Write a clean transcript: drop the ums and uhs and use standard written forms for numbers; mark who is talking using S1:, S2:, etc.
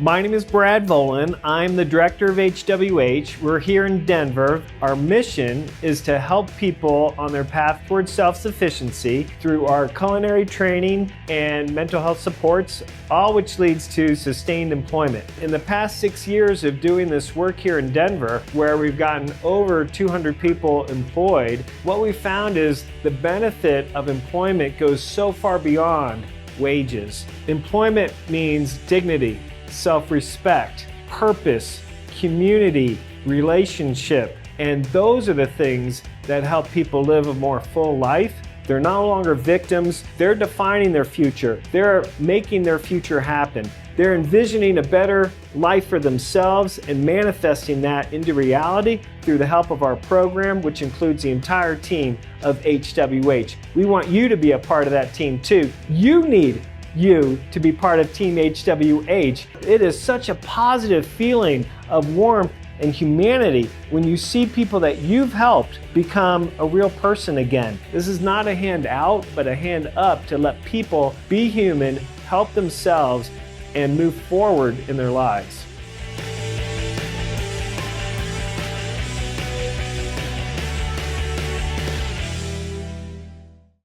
S1: My name is Brad Volin. I'm the director of HWH. We're here in Denver. Our mission is to help people on their path towards self-sufficiency through our culinary training and mental health supports, all which leads to sustained employment. In the past 6 years of doing this work here in Denver, where we've gotten over 200 people employed, what we found is the benefit of employment goes so far beyond wages. Employment means dignity, self-respect, purpose, community, relationship, and those are the things that help people live a more full life. They're no longer victims, they're defining their future, they're making their future happen. They're envisioning a better life for themselves and manifesting that into reality through the help of our program, which includes the entire team of HWH. We want you to be a part of that team too. You need you to be part of Team HWH. It is such a positive feeling of warmth and humanity when you see people that you've helped become a real person again. This is not a hand out, but a hand up to let people be human, help themselves, and move forward in their lives.